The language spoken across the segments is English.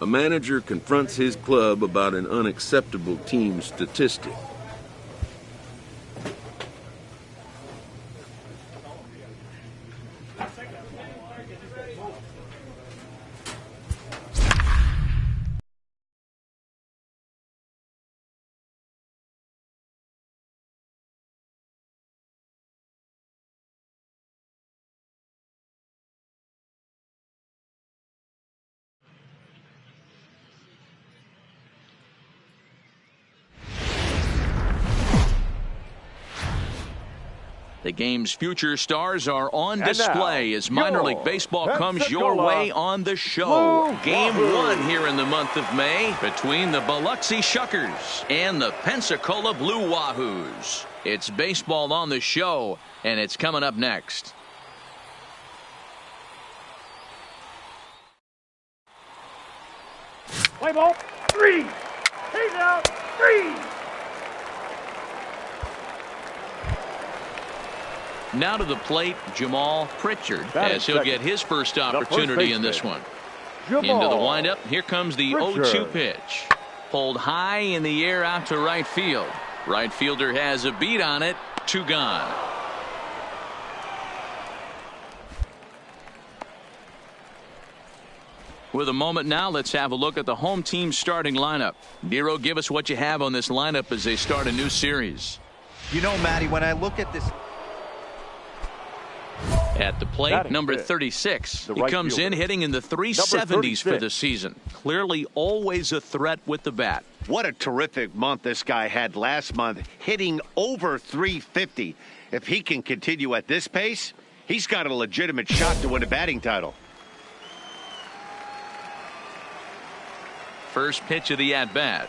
A manager confronts his club about an unacceptable team statistic. The game's future stars are on display as minor league baseball comes your way on the show. Game 1 here in the month of May between the Biloxi Shuckers and the Pensacola Blue Wahoos. It's baseball on the show, and it's coming up next. Play ball, 3. He's out, 3. Now to the plate, Jamal Pritchard, as he'll get his first opportunity in this one. Into the windup, here comes the 0-2 pitch. Pulled high in the air out to right field. Right fielder has a beat on it, 2 gone. With a moment now, let's have a look at the home team starting lineup. Dero, give us what you have on this lineup as they start a new series. You know, Matty, when I look at this... At the plate, number 36. He comes in hitting in the 370s for the season. Clearly always a threat with the bat. What a terrific month this guy had last month, hitting over 350. If he can continue at this pace, he's got a legitimate shot to win a batting title. First pitch of the at-bat.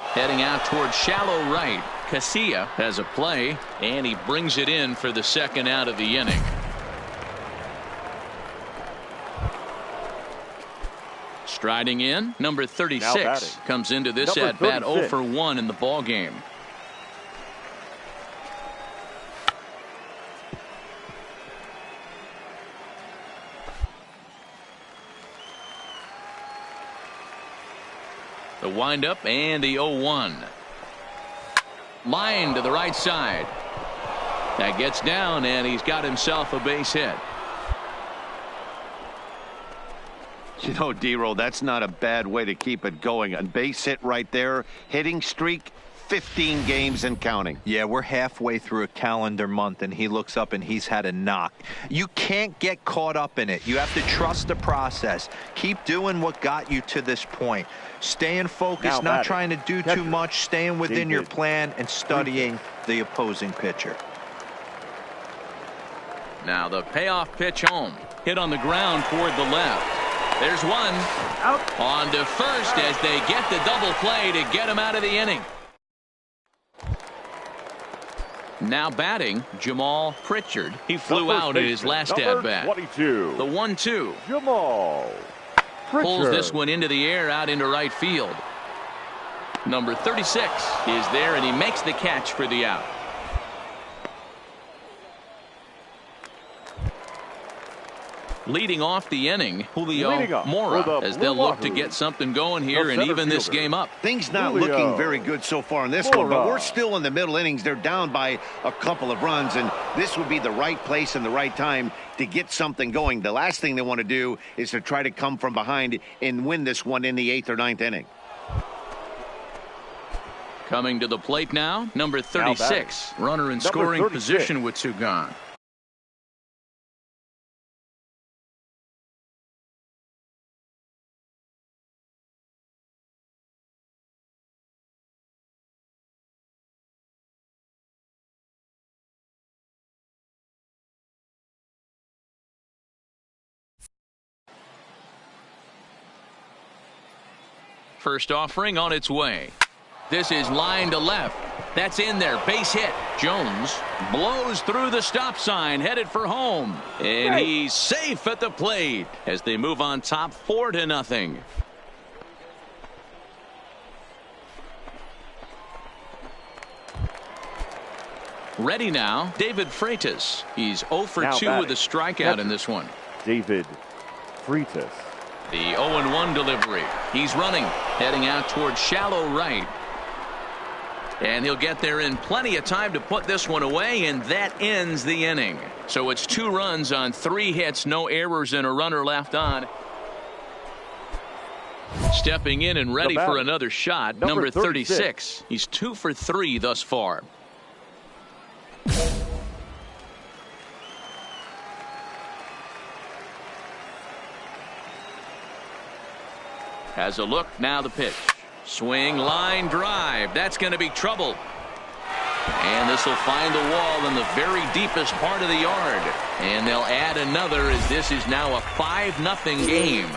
Heading out towards shallow right. Casilla has a play, and he brings it in for the second out of the inning. Striding in, number 36 comes into this at-bat 0 for 1 in the ball game. The windup and the 0-1. Line to the right side. That gets down, and he's got himself a base hit. You know, Dero, that's not a bad way to keep it going. A base hit right there. Hitting streak, 15 games and counting. Yeah, we're halfway through a calendar month, and he looks up and he's had a knock. You can't get caught up in it. You have to trust the process. Keep doing what got you to this point. Staying focused, not trying to do too much, staying within your plan and studying the opposing pitcher. Now the payoff pitch home. Hit on the ground toward the left. There's one. Out. On to first as they get the double play to get him out of the inning. Now batting, Jamal Pritchard. He flew out in his last at-bat. The 1-2. Jamal Pritchard pulls this one into the air out into right field. Number 36 is there, and he makes the catch for the out. Leading off the inning, Julio off Mora, as they'll look to Wahoo. get something going here and even this game up. Things not Julio looking very good so far in this one, but Mora. we're still in the middle innings. They're down by a couple of runs, and this would be the right place and the right time to get something going. The last thing they want to do is to try to come from behind and win this one in the 8th or 9th inning. Coming to the plate now, number 36. Runner in scoring 36. position with two gone. First offering on its way. This is line to left. That's in there. Base hit. Jones blows through the stop sign, headed for home. And he's safe at the plate as they move on top 4-0. Ready now, David Freitas. He's 0 for 2 with a strikeout in this one. David Freitas. The 0-1 delivery. He's running, heading out towards shallow right. And he'll get there in plenty of time to put this one away, and that ends the inning. So it's 2 runs on 3 hits, no errors, and a runner left on. Stepping in and ready for another shot, number 36. He's 2 for 3 thus far. Has a look, now the pitch. Swing, line drive. That's going to be trouble. And this will find the wall in the very deepest part of the yard. And they'll add another as this is now a 5-0 game.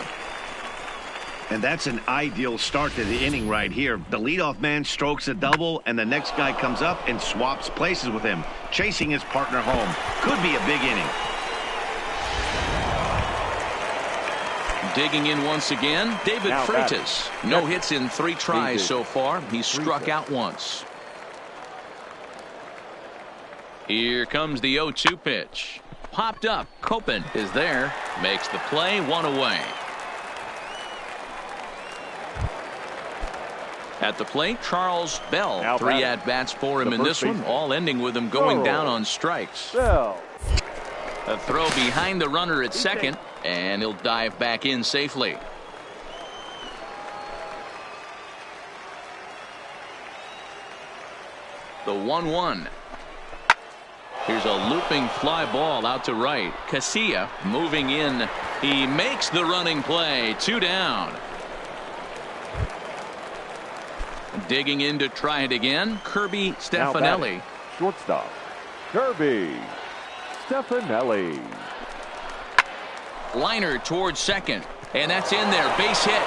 And that's an ideal start to the inning right here. The leadoff man strokes a double, and the next guy comes up and swaps places with him, chasing his partner home. Could be a big inning. Digging in once again, David Freitas. No hits in 3 tries so far. He's struck out once. Here comes the 0-2 pitch. Popped up. Copen is there. Makes the play, 1 away. At the plate, Charles Bell. 3 at-bats for him in this one, all ending with him going down on strikes. Bell. A throw behind the runner at second, and he'll dive back in safely. The 1-1. Here's a looping fly ball out to right. Casilla moving in. He makes the running play. 2 down. Digging in to try it again, Kirby Stefanelli. Shortstop, Kirby Stefanelli. Liner towards second, and that's in there. Base hit.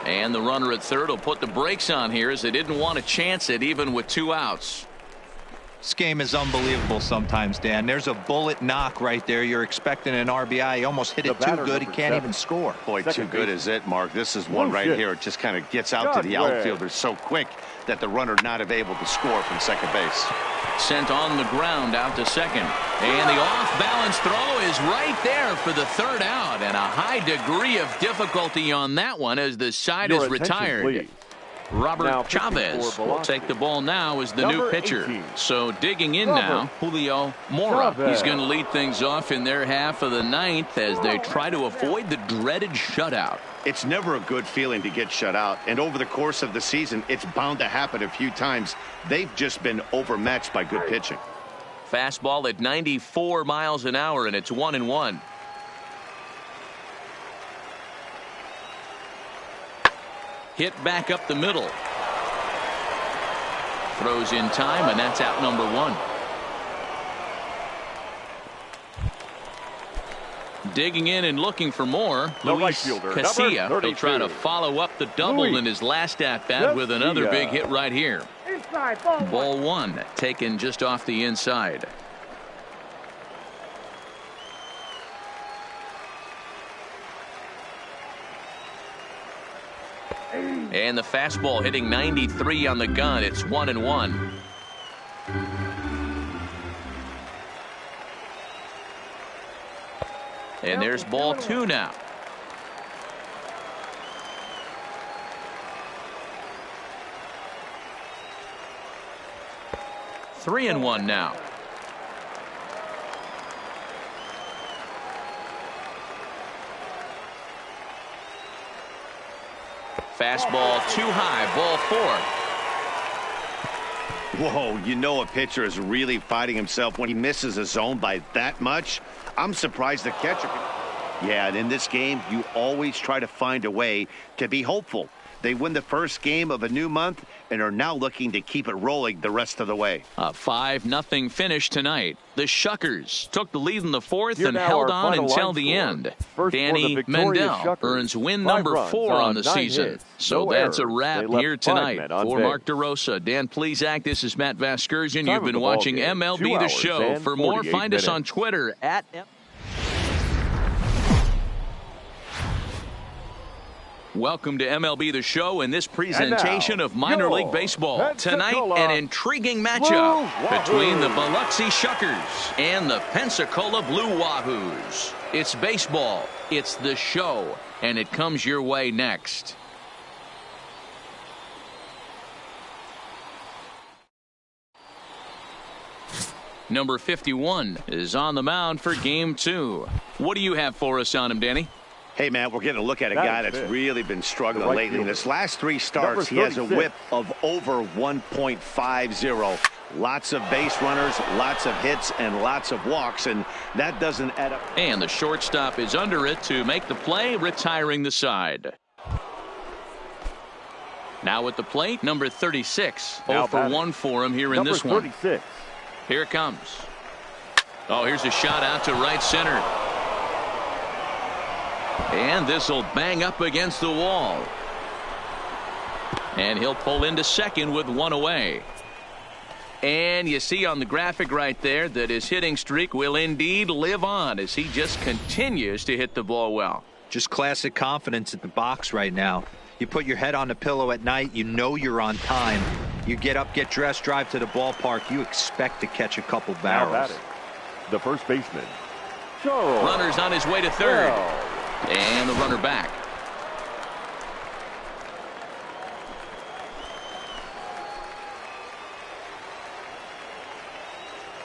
And the runner at third will put the brakes on here as they didn't want to chance it even with 2 outs. This game is unbelievable sometimes, Dan. There's a bullet knock right there. You're expecting an RBI. He almost hit it too good. He can't even score. Boy, too good is it, Mark. This is one right here. It just kind of gets out to the outfielder so quick that the runner not able to score from second base. Sent on the ground out to second. And the off-balance throw is right there for the 3rd out. And a high degree of difficulty on that one as the side is retired. Please. Robert Chavez will take the ball now as the new pitcher. 18. So digging in now, Julio Mora. He's going to lead things off in their half of the 9th as they try to avoid the dreaded shutout. It's never a good feeling to get shut out, and over the course of the season, it's bound to happen a few times. They've just been overmatched by good pitching. Fastball at 94 miles an hour, and it's 1-1. Hit back up the middle. Throws in time, and that's out number 1. Digging in and looking for more. Luis Casilla. He'll try to follow up the double in his last at-bat with another big hit right here. Inside, Ball 1 taken just off the inside. And the fastball hitting 93 on the gun. It's 1-1. And there's ball 2 now. Three and 1 now. Fastball too high, ball 4. Whoa, you know a pitcher is really fighting himself when he misses a zone by that much. I'm surprised the catcher. Yeah, and in this game, you always try to find a way to be hopeful. They win the first game of a new month and are now looking to keep it rolling the rest of the way. A 5-0 finish tonight. The Shuckers took the lead in the 4th Here and now held our on final until line the score. end. First for Danny the victorious Mendel Shuckers. earns win 5 number runs 4 on the 9 season. hits. So No that's a errors. wrap They left here 5 tonight. men on For base. Mark DeRosa, Dan Plesac, this is Matt Vasgersian. Time You've of been the watching ball game, MLB 2 The hours Show. and For more, 48 find us on minutes. Twitter at Welcome to MLB The Show and this presentation of minor league baseball. Tonight, an intriguing matchup between the Biloxi Shuckers and the Pensacola Blue Wahoos. It's baseball, it's the show, and it comes your way next. Number 51 is on the mound for game 2. What do you have for us on him, Danny? Hey, man, we're getting a look at a guy that's really been struggling right lately. In fielder. his last 3 starts, he has a whip of over 1.50. Lots of base runners, lots of hits, and lots of walks, and that doesn't add up. And the shortstop is under it to make the play, retiring the side. Now at the plate, number 36. Now 0 for 1 for him here in this one. 36. Here it comes. Oh, here's a shot out to right center. And this will bang up against the wall. And he'll pull into second with 1 away. And you see on the graphic right there that his hitting streak will indeed live on as he just continues to hit the ball well. Just classic confidence at the box right now. You put your head on the pillow at night, you know you're on time. You get up, get dressed, drive to the ballpark, you expect to catch a couple Now barrels. batting, the first baseman, Charles. Runner's on his way to third. Bell. And the runner back.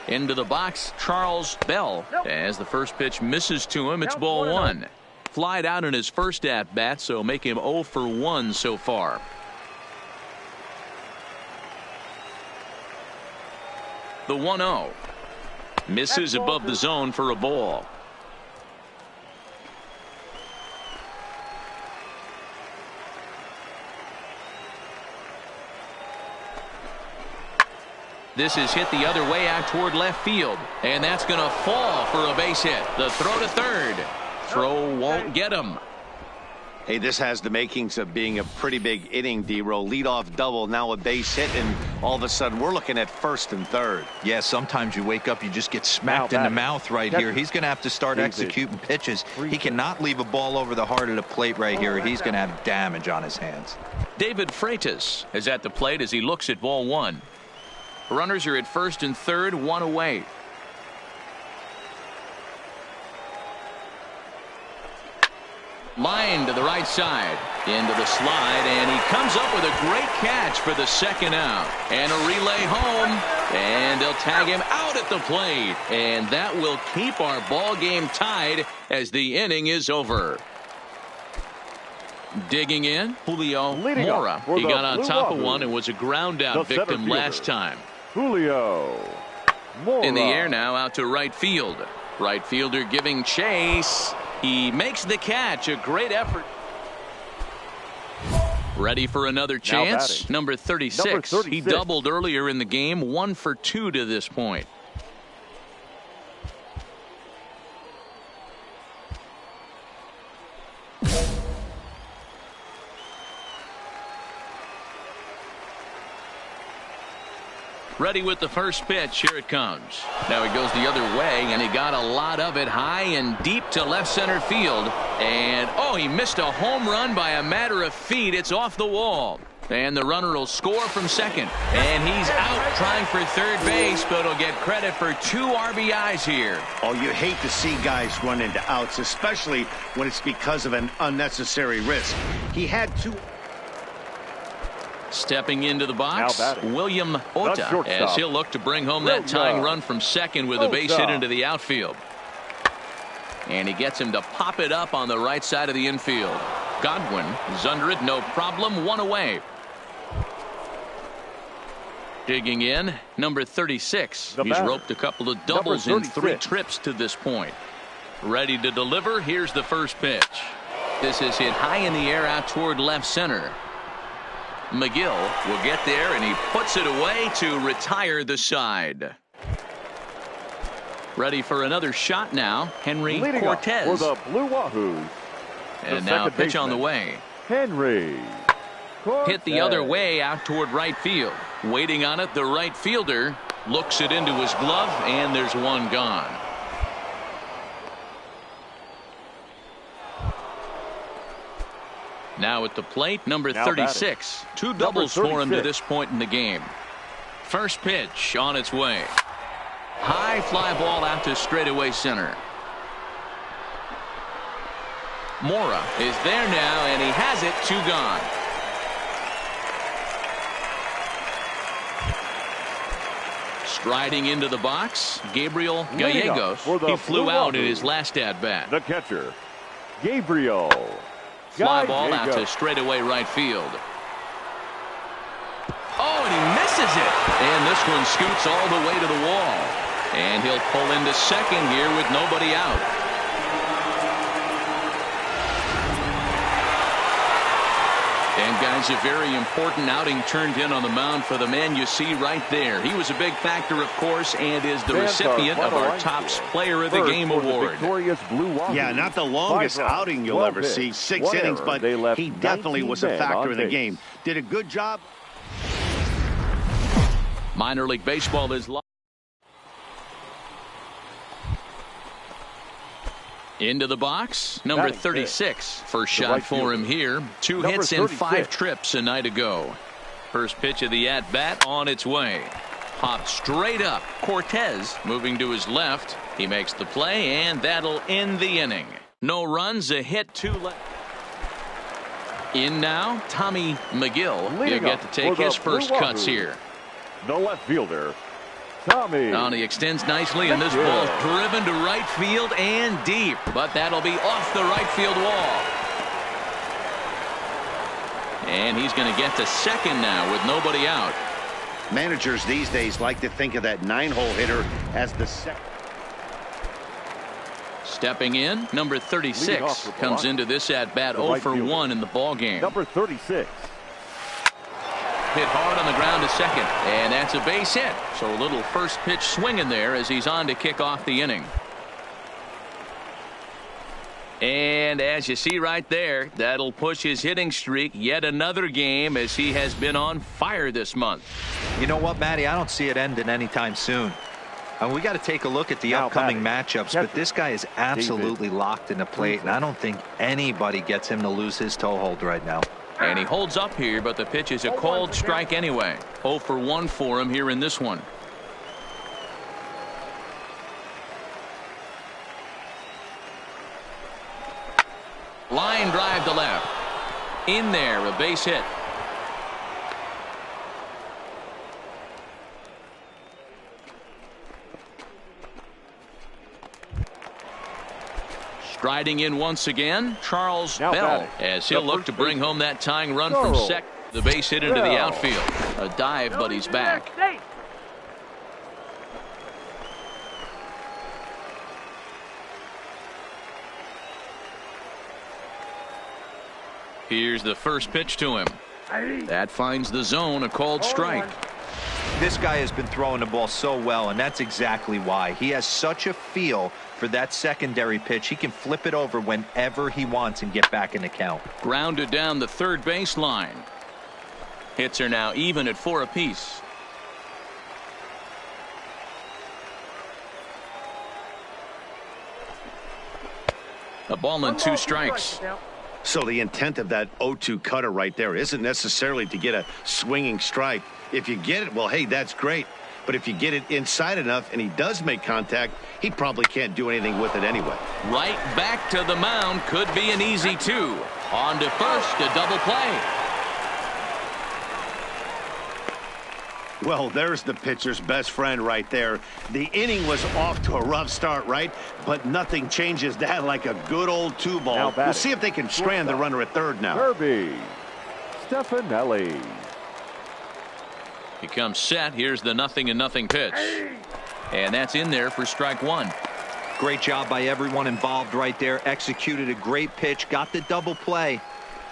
Into the box, Charles Bell. As the first pitch misses to him, it's ball 1. Flied out in his first at-bat, so make him 0 for 1 so far. The 1-0. Misses above the zone for a ball. This is hit the other way out toward left field. And that's going to fall for a base hit. The throw to third. Throw won't get him. Hey, this has the makings of being a pretty big inning, D-Roll. Leadoff double, now a base hit, and all of a sudden we're looking at first and third. Yeah, sometimes you wake up, you just get smacked Now in the batting. mouth right here. He's going to have to start David executing pitches. He Freitas. cannot leave a ball over the heart of the plate right here. He's going to have damage on his hands. David Freitas is at the plate as he looks at ball 1. Runners are at first and third, 1 away. Line to the right side, into the slide, and he comes up with a great catch for the second out. And a relay home, and they'll tag him out at the plate. And that will keep our ball game tied as the inning is over. Digging in, Julio Leading Mora. up for He the got on Blue top of Wahoos, one and was a ground out the center victim fielder, last time. Julio Mora. In the air now, out to right field. Right fielder giving chase. He makes the catch. A great effort. Ready for another chance. batting. Number 36. Number 36. He doubled earlier in the game. 1 for 2 to this point. Ready with the first pitch. Here it comes. Now he goes the other way, and he got a lot of it high and deep to left center field. And, oh, he missed a home run by a matter of feet. It's off the wall. And the runner will score from second. And he's out trying for third base, but he'll get credit for 2 RBIs here. Oh, you hate to see guys run into outs, especially when it's because of an unnecessary risk. He had 2. Stepping into the box, William Ota, Ota, as he'll look to bring home that tying run from second with a base hit into the outfield. And he gets him to pop it up on the right side of the infield. Godwin is under it, no problem, 1 away. Digging in, number 36. He's roped a couple of doubles in 3 trips to this point. Ready to deliver. Here's the first pitch. This is hit high in the air out toward left center. McGill will get there, and he puts it away to retire the side. Ready for another shot now, Henry Cortez. For the Blue Wahoos. And now a pitch on the way. Henry Cortez. Hit the other way out toward right field. Waiting on it, the right fielder looks it into his glove, and there's one gone. Now at the plate, number 36. 2 doubles for him to this point in the game. First pitch on its way. High fly ball out to straightaway center. Mora is there now, and he has it. 2 gone. Striding into the box, Gabriel Gallegos. He flew out in his last at-bat. The catcher, Gabriel. Fly ball out to straightaway right field. Oh, and he misses it. And this one scoots all the way to the wall. And he'll pull into second here with nobody out. And guys, a very important outing turned in on the mound for the man you see right there. He was a big factor, of course, and is the recipient of our Topps Player of the Game award. Yeah, not the longest outing you'll ever see, 6 innings, but he definitely was a factor in the game. Did a good job. Minor League Baseball is live. Into the box, number 36. First shot for him here. 2 hits in 5 trips a night ago. First pitch of the at-bat on its way. Popped straight up. Cortez moving to his left. He makes the play, and that'll end the inning. No runs, a hit, 2 left. In now, Tommy McGill. He'll get to take his first cuts here. The left fielder, Tommy. On he extends nicely, and this ball's driven to right field and deep. But that'll be off the right field wall. And he's going to get to second now with nobody out. Managers these days like to think of that 9-hole hitter as the second. Stepping in, number 36 comes into this at-bat 0 for 1 in the ball game. Number 36. Hit hard on the ground to second, and that's a base hit. So a little first pitch swing in there as he's on to kick off the inning. And as you see right there, that'll push his hitting streak yet another game, as he has been on fire this month. You know what, Matty? I don't see it ending anytime soon. And we got to take a look at the upcoming matchups, but this guy is absolutely locked in the plate, and I don't think anybody gets him to lose his toehold right now. And he holds up here, but the pitch is a called strike anyway. 0 for 1 for him here in this one. Line drive to left. In there, a base hit. Striding in once again, Charles Bell, as he'll look to bring home that tying run from second. The base hit into the outfield. A dive, but he's back. Here's the first pitch to him. That finds the zone, a called strike. This guy has been throwing the ball so well, and that's exactly why. He has such a feel for that secondary pitch. He can flip it over whenever he wants and get back in the count. Grounded down the third baseline. Hits are now even at 4 apiece. A ball and 2 strikes. So the intent of that 0-2 cutter right there isn't necessarily to get a swinging strike. If you get it, well, hey, that's great. But if you get it inside enough and he does make contact, he probably can't do anything with it anyway. Right back to the mound. Could be an easy 2. On to first, a double play. Well, there's the pitcher's best friend right there. The inning was off to a rough start, right? But nothing changes that like a good old 2-ball. We'll see if they can strand the runner at third now. Kirby Stefanelli. He comes set. Here's the 0-0 pitch. And that's in there for strike 1. Great job by everyone involved right there. Executed a great pitch. Got the double play.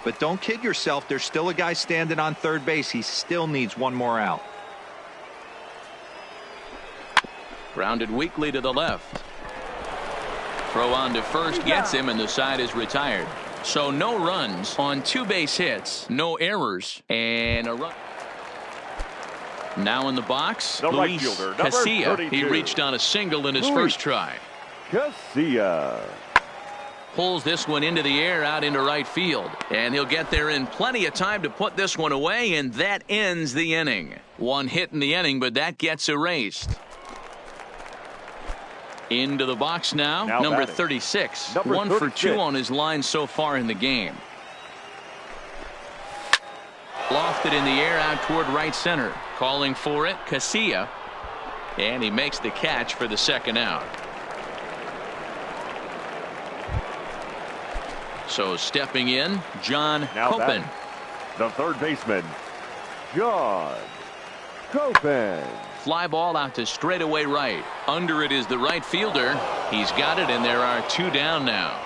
But don't kid yourself. There's still a guy standing on third base. He still needs one more out. Grounded weakly to the left. Throw on to first gets him, and the side is retired. So no runs on 2 base hits, no errors, and a run. Now in the box, The right Luis fielder, number Casilla. 32. He reached on a single in his Luis first try. Casilla. Pulls this one into the air out into right field. And he'll get there in plenty of time to put this one away, and that ends the inning. 1 hit in the inning, but that gets erased. Into the box now number batting. 36. Number 1 for 2 36. on his line so far in the game. Lofted in the air out toward right center. Calling for it, Casilla. And he makes the catch for the second out. So stepping in, John Now Copen. batting. The third baseman, John Copen. Fly ball out to straightaway right. Under it is the right fielder. He's got it, and there are 2 down now.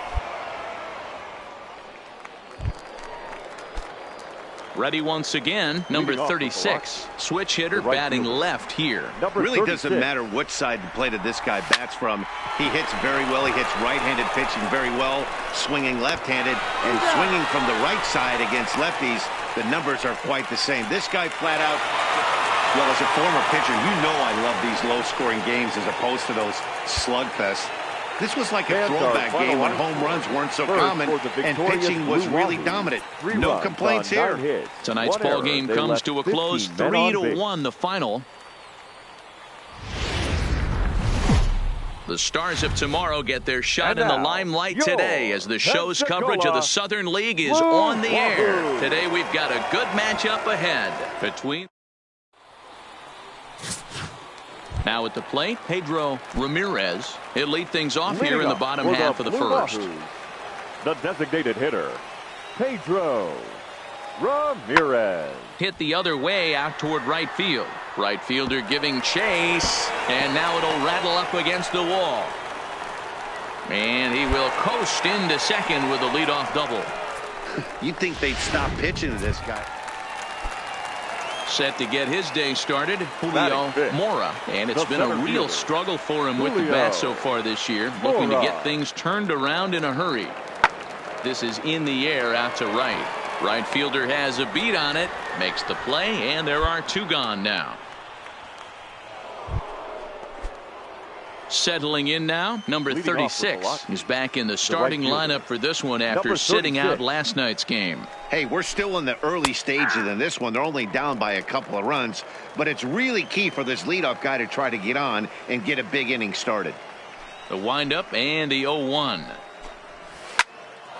Ready once again, number Leading off with the 36. Switch hitter right batting fielder. left here. Number Really 36. doesn't matter which side of the plate this guy bats from. He hits very well. He hits right-handed pitching very well, swinging left-handed, and swinging from the right side against lefties. The numbers are quite the same. This guy flat out, well, as a former pitcher, you know I love these low-scoring games as opposed to those slugfests. This was like a Fans throwback are game when final home runs weren't so First common for the and victorious pitching was Blue really Wahoos. dominant. 3 No runs complaints on here. 9 hits. Tonight's 1 ball error. game They comes left to a close, 15 men on 3-1 the final. The Stars of tomorrow get their shot And in the now, limelight your today as the show's Pensacola coverage of the Southern League is Blue on the air. Wahoos. Today we've got a good matchup ahead between. Now at the plate, Pedro Ramirez. He'll lead things off here Leading in the off bottom for half of the Blue first. Wahoos, the designated hitter, Pedro Ramirez. Hit the other way out toward right field. Right fielder giving chase, and now it'll rattle up against the wall. And he will coast into second with a leadoff double. You'd think they'd stop pitching to this guy. Set to get his day started, Julio Batting fifth, Mora. And it's the been a center real fielder, struggle for him with the Julio bat so far this year. Looking to Mora. get things turned around in a hurry. This is in the air out to right. Right fielder has a beat on it, makes the play, and there are 2 gone now. Settling in now, number Leading off with the 36 lot. is back in the starting fielder, lineup for this one after number sitting out 36. last night's game. Hey, we're still in the early stages in this one. They're only down by a couple of runs, but it's really key for this leadoff guy to try to get on and get a big inning started. The windup and the 0-1.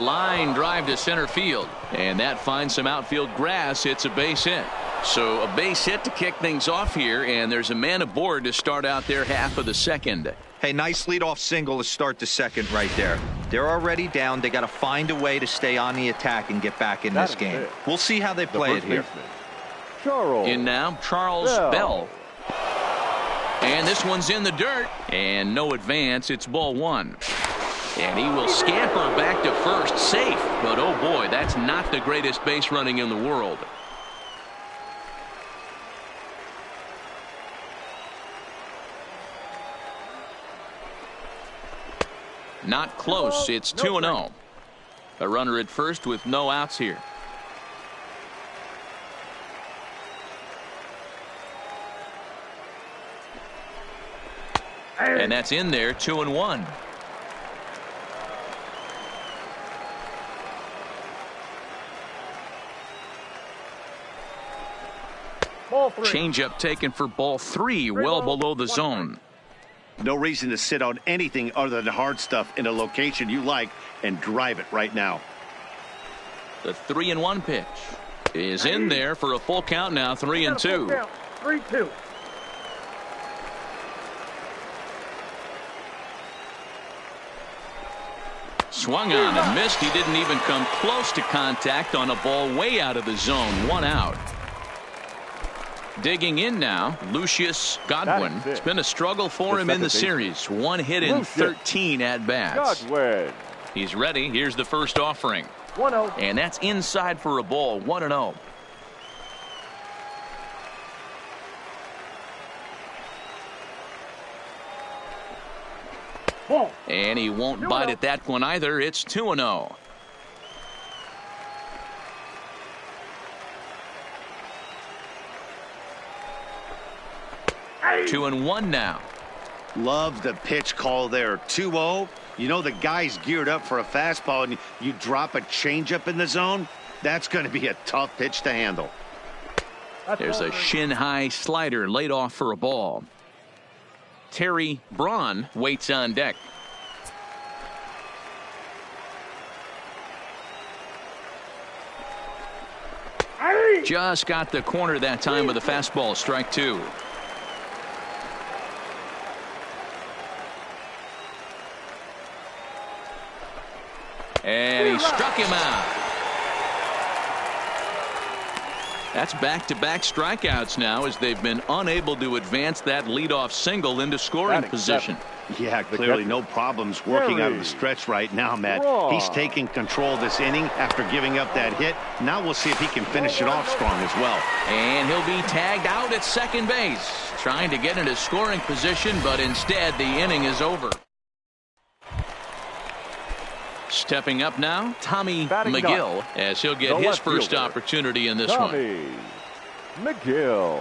Line drive to center field, and that finds some outfield grass. It's a base hit. So a base hit to kick things off here, and there's a man aboard to start out their half of the second. Hey, nice leadoff single to start the second right there. They're already down. They got to find a way to stay on the attack and get back in this game. We'll see how they The play it first here. baseman, Charles In now, Charles Bell. And this one's in the dirt, and no advance. It's ball 1. And he will scamper back to first, safe. But oh boy, that's not the greatest base running in the world. Not close. It's 2-0. A runner at first with no outs here. And that's in there, 2-1. Ball 3. Changeup taken for ball 3, well below the zone. No reason to sit on anything other than hard stuff in a location you like and drive it right now. The 3-1 pitch is in there for a full count now, 3-2. 3-2. Swung on and missed. He didn't even come close to contact on a ball way out of the zone. 1 out. Digging in now, Lucius Godwin. It's been a struggle for him in the series. 1 hit in 13 at-bats. He's ready. Here's the first offering. 1-0. And that's inside for a ball. 1-0. And he won't bite at that one either. It's 2-0. Hey. 2-1 now. Love the pitch call there. 2-0. You know the guy's geared up for a fastball and you drop a changeup in the zone. That's going to be a tough pitch to handle. There's a shin-high slider laid off for a ball. Terry Braun waits on deck. Hey. Just got the corner that time with a fastball. Strike 2. And he struck him out. That's back-to-back strikeouts now as they've been unable to advance that leadoff single into scoring position. Yeah, clearly no problems working out of the stretch right now, Matt. He's taking control of this inning after giving up that hit. Now we'll see if he can finish it off strong as well. And he'll be tagged out at second base, trying to get into scoring position, but instead the inning is over. Stepping up now, Tommy McGill, as he'll get his first opportunity in this one. McGill.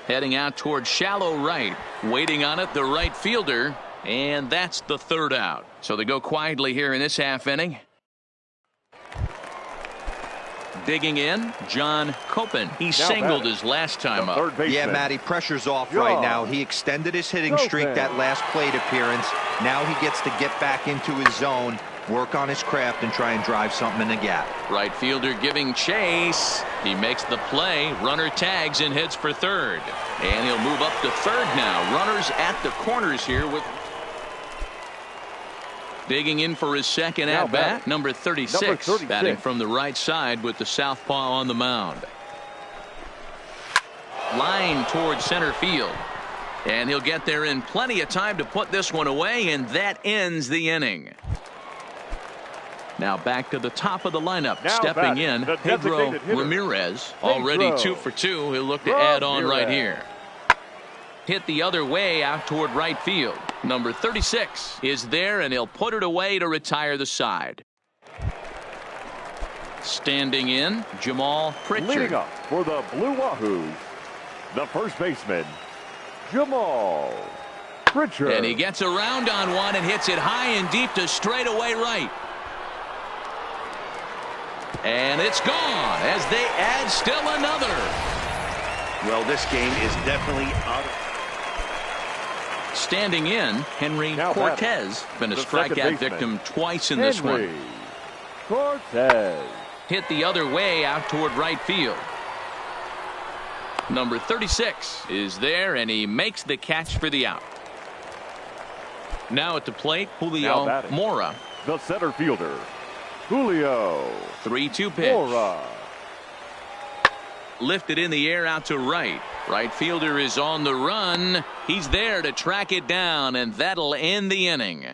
Heading out toward shallow right, waiting on it, the right fielder, and that's the 3rd out. So they go quietly here in this half inning. Digging in, John Copen. He singled his last time up. Yeah, Matty, pressure's off right now. He extended his hitting streak that last plate appearance. Now he gets to get back into his zone, work on his craft, and try and drive something in the gap. Right fielder giving chase. He makes the play. Runner tags and heads for 3rd. And he'll move up to 3rd now. Runners at the corners here with... Digging in for his second at-bat, number 36, batting from the right side with the southpaw on the mound. Line towards center field. And he'll get there in plenty of time to put this one away, and that ends the inning. Now back to the top of the lineup. Stepping in, Pedro Ramirez. Already 2 for 2. He'll look to add on right here. Hit the other way out toward right field. Number 36 is there, and he'll put it away to retire the side. Standing in, Jamal Pritchard. Leading up for the Blue Wahoos, the first baseman, Jamal Pritchard. And he gets around on one and hits it high and deep to straightaway right. And it's gone as they add still another. Well, this game is definitely out of... Standing in, Henry Cortez. Been a strikeout victim twice in this one. Cortez. Hit the other way out toward right field. Number 36 is there, and he makes the catch for the out. Now at the plate, Julio Mora. The center fielder, Julio. 3-2 pitch. Mora. Lifted in the air out to right. Right fielder is on the run. He's there to track it down, and that'll end the inning.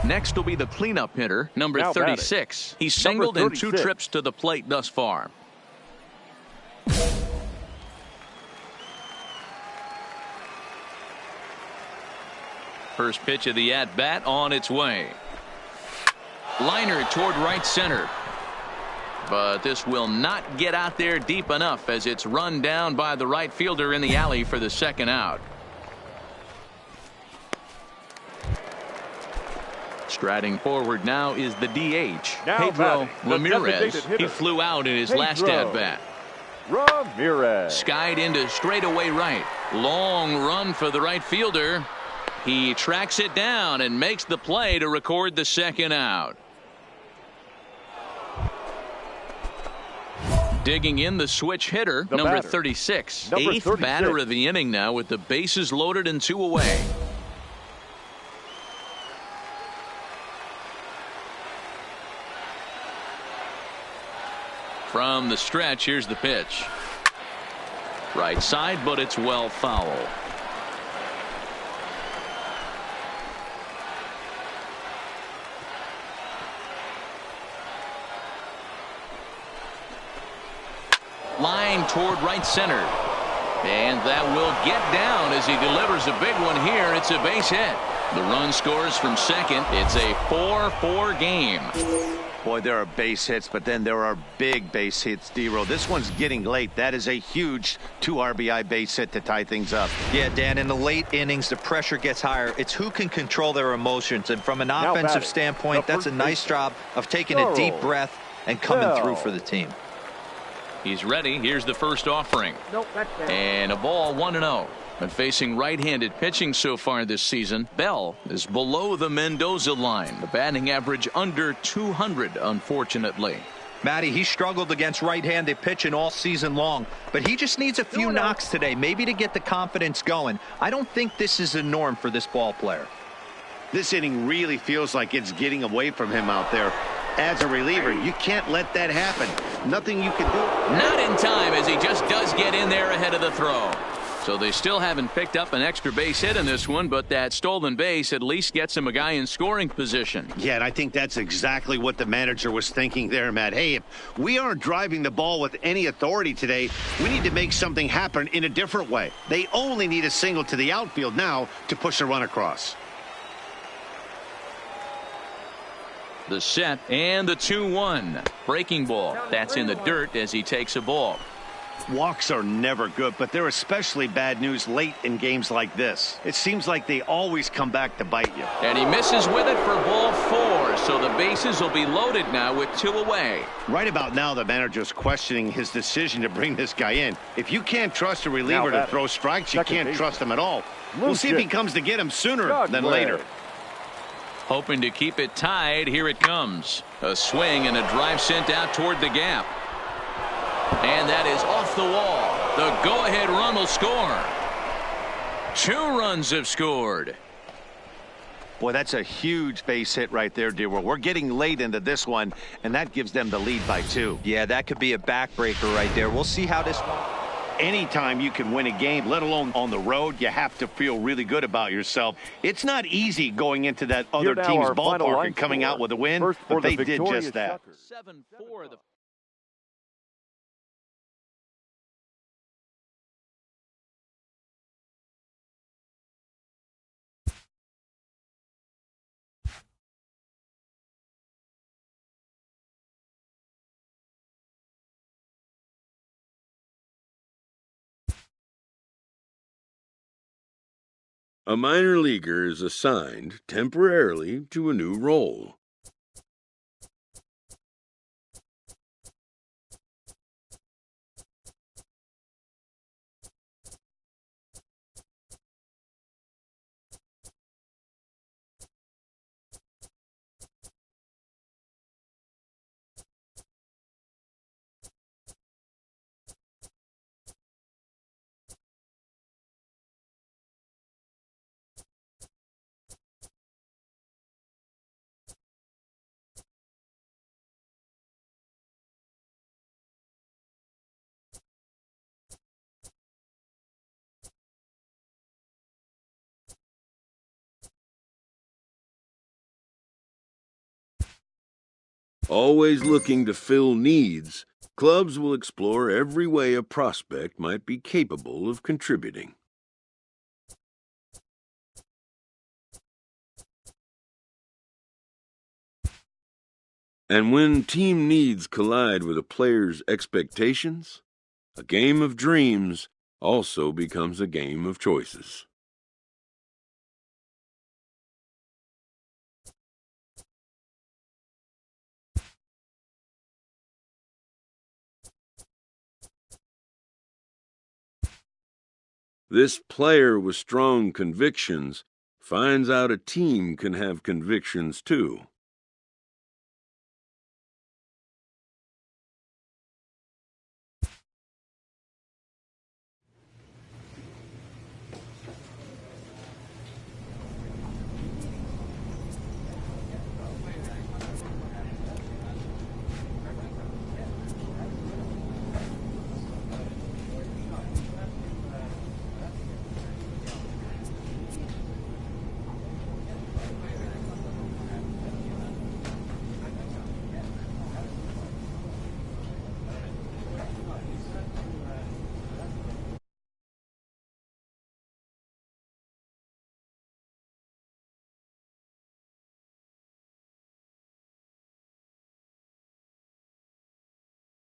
Next will be the cleanup hitter, number 36. He's singled in 2 trips to the plate thus far. First pitch of the at-bat on its way. Liner toward right center. But this will not get out there deep enough as it's run down by the right fielder in the alley for the second out. Striding forward now is the DH, Now Pedro batting, the Ramirez. designated hitter, He flew out in his last Pedro at-bat. Ramirez. Skied into straightaway right. Long run for the right fielder. He tracks it down and makes the play to record the second out. Digging in the switch hitter, number batter, 36. number Eighth 36. batter of the inning now with the bases loaded and 2 away. From the stretch, here's the pitch. Right side, but it's well foul. Line toward right center. And that will get down as he delivers a big one here. It's a base hit. The run scores from second. It's a 4-4 game. Boy, there are base hits, but then there are big base hits, D-Row. This one's getting late. That is a huge 2 RBI base hit to tie things up. Yeah, Dan, in the late innings, the pressure gets higher. It's who can control their emotions. And from an offensive batting, standpoint, the that's a first nice baseman, job of taking a deep Charles breath and coming Bell. through for the team. He's ready. Here's the first offering. Nope, that's bad. And a ball 1-0. But facing right-handed pitching so far this season, Bell is below the Mendoza line. The batting average under 200, unfortunately. Matty, he struggled against right-handed pitching all season long, but he just needs a few knocks today, maybe to get the confidence going. I don't think this is a norm for this ball player. This inning really feels like it's getting away from him out there. As a reliever, you can't let that happen. Nothing you can do. Not in time, as he just does get in there ahead of the throw. So they still haven't picked up an extra base hit in this one, but that stolen base at least gets him a guy in scoring position. Yeah, and I think that's exactly what the manager was thinking there, Matt. Hey, if we aren't driving the ball with any authority today, we need to make something happen in a different way. They only need a single to the outfield now to push a run across. The set and the 2-1. Breaking ball. That's in the dirt as he takes a ball. Walks are never good, but they're especially bad news late in games like this. It seems like they always come back to bite you. And he misses with it for ball 4, so the bases will be loaded now with 2 away. Right about now, the manager's questioning his decision to bring this guy in. If you can't trust a reliever to throw strikes, you can't trust him at all. We'll see if he comes to get him sooner than later. Hoping to keep it tied. Here it comes. A swing and a drive sent out toward the gap. And that is off the wall. The go-ahead run will score. 2 runs have scored. Boy, that's a huge base hit right there, dear. We're getting late into this one, and that gives them the lead by 2. Yeah, that could be a backbreaker right there. We'll see how this one. Anytime you can win a game, let alone on the road, you have to feel really good about yourself. It's not easy going into that other Here now team's our final ballpark line and coming score. out with a win, First for but they the did victorious just that. Shuckers. 7-4. A minor leaguer is assigned temporarily to a new role. Always looking to fill needs, clubs will explore every way a prospect might be capable of contributing. And when team needs collide with a player's expectations, a game of dreams also becomes a game of choices. This player with strong convictions finds out a team can have convictions too.